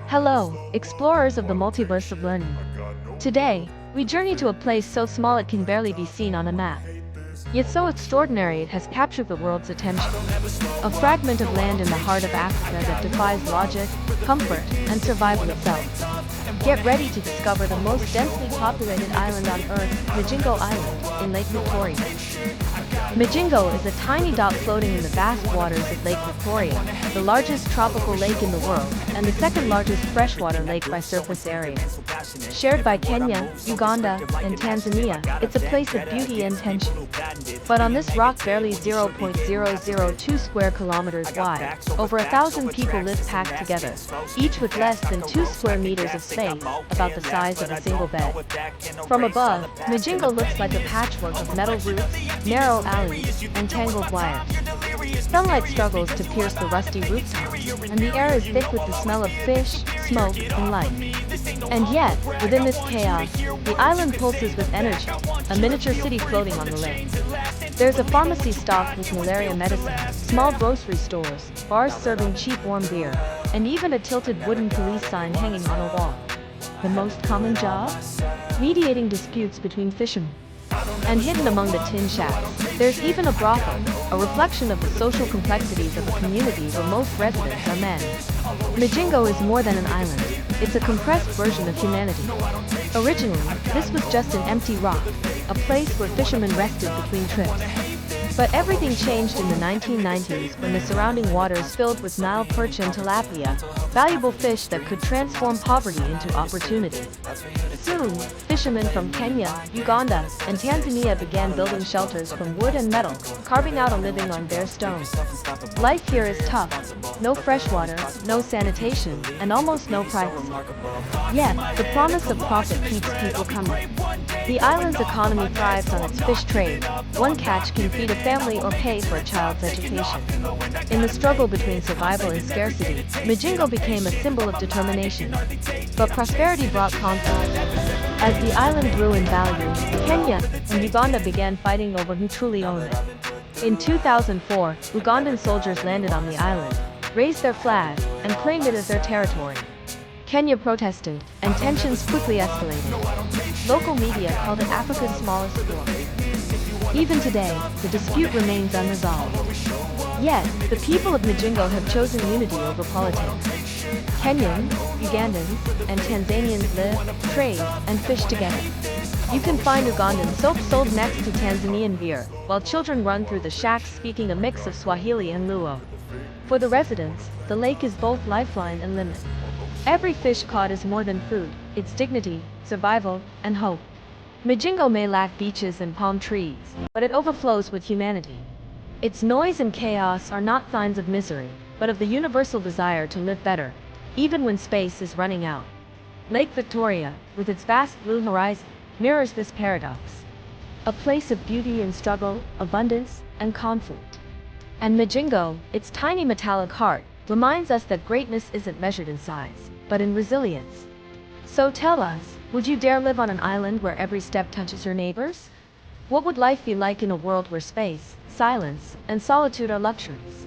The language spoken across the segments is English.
Hello, explorers of the multiverse of learning. Today, we journey to a place so small it can barely be seen on a map. Yet so extraordinary it has captured the world's attention. A fragment of land in the heart of Africa that defies logic, comfort, and survival itself. Get ready to discover the most densely populated island on Earth, Migingo Island, in Lake Victoria. Migingo is a tiny dot floating in the vast waters of Lake Victoria, the largest tropical lake in the world, and the second largest freshwater lake by surface area. Shared by Kenya, Uganda, and Tanzania, it's a place of beauty and tension. But on this rock barely 0.002 square kilometers wide, over 1,000 people live packed together, each with less than 2 square meters of space, about the size of a single bed. From above, Migingo looks like a patchwork of metal roofs, narrow alleys, and tangled wires. Sunlight struggles to pierce the rusty rooftops, and the air is thick with the smell of fish, smoke, and light. And yet, within this chaos, the island pulses with energy, a miniature city floating on the lake. There's a pharmacy stocked with malaria medicine, small grocery stores, bars serving cheap warm beer, and even a tilted wooden police sign hanging on a wall. The most common job? Mediating disputes between fishermen. And hidden among the tin shacks, there's even a brothel, a reflection of the social complexities of a community where most residents are men. Migingo is more than an island. It's a compressed version of humanity. Originally, this was just an empty rock, a place where fishermen rested between trips. But everything changed in the 1990s when the surrounding waters filled with Nile perch and tilapia, valuable fish that could transform poverty into opportunity. Soon, fishermen from Kenya, Uganda, and Tanzania began building shelters from wood and metal, carving out a living on bare stones. Life here is tough. No fresh water, no sanitation, and almost no privacy. Yet, the promise of profit keeps people coming. The island's economy thrives on its fish trade. One catch can feed a family or pay for a child's education. In the struggle between survival and scarcity, Migingo became a symbol of determination. But prosperity brought conflict. As the island grew in value, Kenya and Uganda began fighting over who truly owned it. In 2004, Ugandan soldiers landed on the island, raised their flag, and claimed it as their territory. Kenya protested, and tensions quickly escalated. Local media called it Africa's smallest port. Even today, the dispute remains unresolved. Yet, the people of Migingo have chosen unity over politics. Kenyans, Ugandans, and Tanzanians live, trade, and fish together. You can find Ugandan soap sold next to Tanzanian beer, while children run through the shacks speaking a mix of Swahili and Luo. For the residents, the lake is both lifeline and limit. Every fish caught is more than food, it's dignity, survival, and hope. Migingo may lack beaches and palm trees, but it overflows with humanity. Its noise and chaos are not signs of misery, but of the universal desire to live better, even when space is running out. Lake Victoria, with its vast blue horizon, mirrors this paradox. A place of beauty and struggle, abundance, and conflict. And Migingo, its tiny metallic heart, reminds us that greatness isn't measured in size, but in resilience. So tell us, would you dare live on an island where every step touches your neighbors? What would life be like in a world where space, silence, and solitude are luxuries?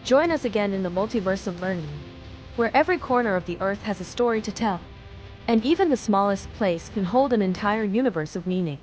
Join us again in the multiverse of learning, where every corner of the earth has a story to tell, and even the smallest place can hold an entire universe of meaning.